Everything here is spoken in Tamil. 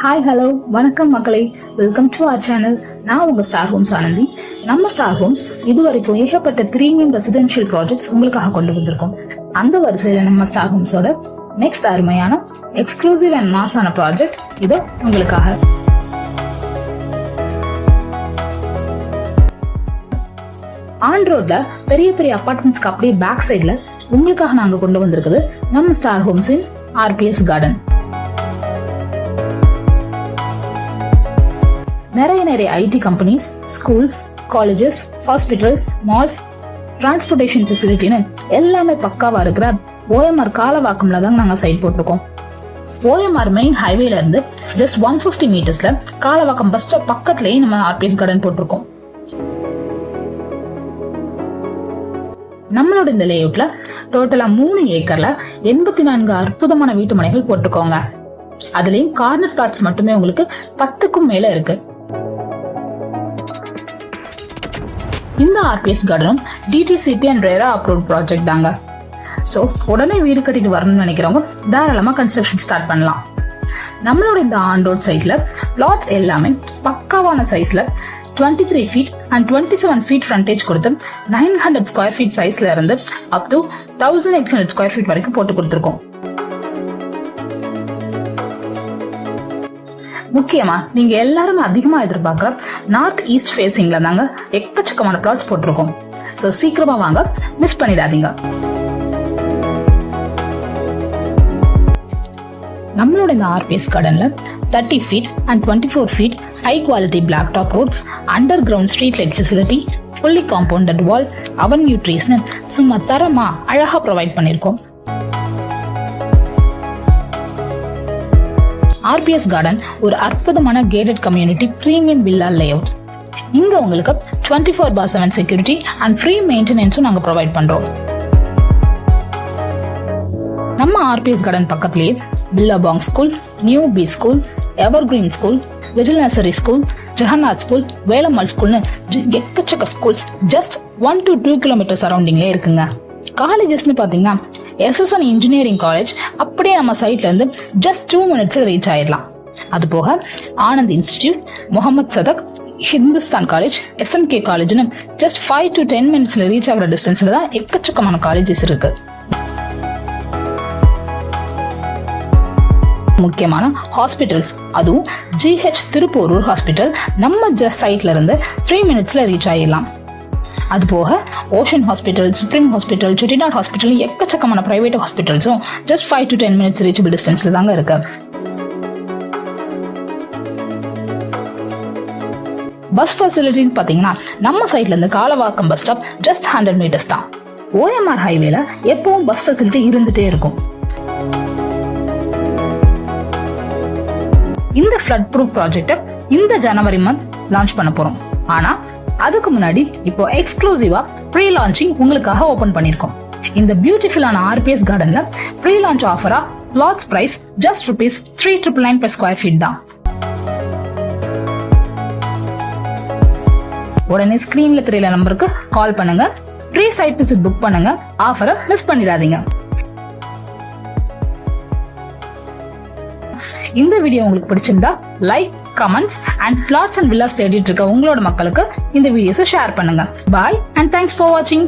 ஹாய் ஹலோ வணக்கம் மக்களே, வெல்கம் டு அவர் சேனல். நான் உங்க ஸ்டார் ஹோம்ஸ் ஆனந்தி. நம்ம ஸ்டார் ஹோம்ஸ் இதுவரைக்கும் ஏகப்பட்ட பிரீமியம் ரெசிடென்ஷியல் ப்ராஜெக்ட்ஸ் உங்களுக்காக கொண்டு வந்திருக்கோம். அந்த வரிசையில நம்ம ஸ்டார் ஹோம்ஸோட நெக்ஸ்ட் அருமையான எக்ஸ்க்ளூசிவ் அண்ட் மாஸான ப்ராஜெக்ட் இதோ உங்களுக்காக. ஆன் ரோட்ல பெரிய பெரிய அபார்ட்மெண்ட்ஸ்க்கு அப்படியே பேக் சைட்ல உங்களுக்காக நாங்க கொண்டு வந்திருக்குது நம்ம ஸ்டார் ஹோம்ஸின் ஆர்பிஎஸ் கார்டன். நிறைய IT companies, schools, colleges, hospitals, malls, transportation ஃபெசிலிட்டின்னு எல்லாமே பக்காவா இருக்கிற ஓஎம்ஆர் காலவாக்கம்ல தான் நாங்க சைட் போட்டிருக்கோம். ஓஎம்ஆர் மெயின் ஹைவேல இருந்து ஜஸ்ட் 150 மீட்டர்ஸ்ல காலவாக்கம் பஸ் ஸ்டாப் பக்கத்துலயே நம்ம ஆர்பிஎஸ் கார்டன் போட்டிருக்கோம். நம்மளோட இந்த லேஅவுட்ல டோட்டலா 3 ஏக்கர்ல 84 அற்புதமான வீட்டு மனைகள் போட்டிருக்கோங்க. அதுலயும் கார்னர் பார்ட்ஸ் மட்டுமே உங்களுக்கு 10க்கும் மேல இருக்கு. இந்த ஆர்பிஎஸ் கார்டனும் DTCP and RERA approved project தாங்க. சோ உடனே வீடு கட்டிட்டு வரணும்னு நினைக்கிறவங்க தாராளமா கன்ஸ்ட்ரக்ஷன் ஸ்டார்ட் பண்ணலாம். நம்மளோட இந்த ஆன் ரோட் சைட்ல பிளாட்ஸ் எல்லாமே பக்காவான சைஸ்ல 23 ஃபீட் அண்ட் 27 ஃபீட் ஃப்ரண்டேஜ் கொடுத்து 900 ஸ்கொயர் ஃபீட் சைஸ்ல இருந்து அப் டு 1800 ஸ்கொயர் ஃபீட் வரைக்கும் போட்டு கொடுத்துருக்கோம். முக்கியமா நீங்க எல்லாரும் அதிகமா எதிர்பார்க்கிற நார்த் ஈஸ்ட் ஃபேசிங்ல தாங்க எக்கச்சக்கமான பிளாட்ஸ் போட்டிருக்கோம். சோ சீக்கிரமா வாங்க, மிஸ் பண்ணிடாதீங்க. நம்மளோட இந்த ஆர்பிஎஸ் கார்டன்ல 30 feet and 24 feet high quality black top roads, underground street light facility, fully compounded wall, avenue ட்ரீஸ்னு சும்மா தரமா அழகா ப்ரொவைட் பண்ணிருக்கோம். ஆர்பிஎஸ் கார்டன் ஒரு அற்புதமான gated community premium villa layout. இங்க உங்களுக்கு 24/7 செக்யூரிட்டி அண்ட் ஃப்ரீ மெயின்டெனன்ஸும் நாங்க ப்ரொவைட் பண்றோம். நம்ம ஆர்பிஎஸ் கார்டன் பக்கத்துலயே Billabong school, new B school, evergreen school, little nursery school, Jagannath school, Velammal ஸ்கூல்னு எக்கச்சக்க ஸ்கூல்ஸ் ஜஸ்ட் 1 to 2 கிலோமீட்டர் சரௌண்டிங்ல இருக்குங்க. காலேஜஸ்னு பாத்தீங்கன்னா எஸ்எஸ்என் இன்ஜினியரிங் காலேஜ் அப்படியே நம்ம சைட்ல இருந்து ஜஸ்ட் 2 மினிட்ஸ்ல ரீச் ஆயிடலாம். அது போக Anand institute, Mohammed Sathak, Hindustan college, SMK காலேஜ்னு ஜஸ்ட் 5 to 10 மினிட்ஸ்ல ரீச் ஆகிற டிஸ்டன்ஸ்ல தான் எக்கச்சக்கமான காலேஜஸ் இருக்கு. முக்கியமான ஹாஸ்பிட்டல்ஸ், அதுவும் ஜிஹெச் திருப்போரூர் ஹாஸ்பிட்டல் நம்ம சைட்ல இருந்து 3 மினிட்ஸ்ல ரீச் ஆயிடலாம். அது போக ocean hospital, supreme hospital, Chettinad hospital, எக்கச்சக்கமான பிரைவேட் ஹாஸ்பிட்டல்ஸும் ஜஸ்ட் 5 to 10 மினிட்ஸ் ரீச்சபிள் டிஸ்டன்ஸ்ல தாங்க இருக்கு. பஸ் ஃபெசிலிட்டின்னு பாத்தீங்கன்னா நம்ம சைட்ல இருந்து Kalavakkam bus stop just 100 metres தான். ஓஎம்ஆர் ஹைவேல எப்பவும் பஸ் ஃபெசிலிட்டி இருந்துட்டே இருக்கும். இந்த ஃப்ளட் ப்ரூஃப் ப்ராஜெக்ட் இந்த ஜனவரி மந்த் லான்ச் பண்ண போறோம். ஆனா அதுக்கு முன்னாடி இப்போ எக்ஸ்க்ளூசிவா ப்ரீ லான்ச்சிங் உங்களுக்காக ஓபன் பண்ணிருக்கோம். இந்த பியூட்டிஃபுல்லான ஆர்பிஎஸ் கார்டன்ல ப்ரீ லான்ச் ஆஃபரா plots price just ₹3,999 per square feet தான். உடனே ஸ்கிரீன்ல தெரியல நம்பருக்கு கால் பண்ணுங்க, ப்ரீ சைட் விசிட் புக் பண்ணுங்க, ஆஃபரை மிஸ் பண்ணிடாதீங்க. இந்த வீடியோ உங்களுக்கு பிடிச்சிருந்தா like, comments and flats and villas தேடிட்டு இருக்க உங்களோட மக்களுக்கு இந்த வீடியோஸை ஷேர் பண்ணுங்க. பாய் அண்ட் தேங்க்ஸ் ஃபார் வாட்சிங்.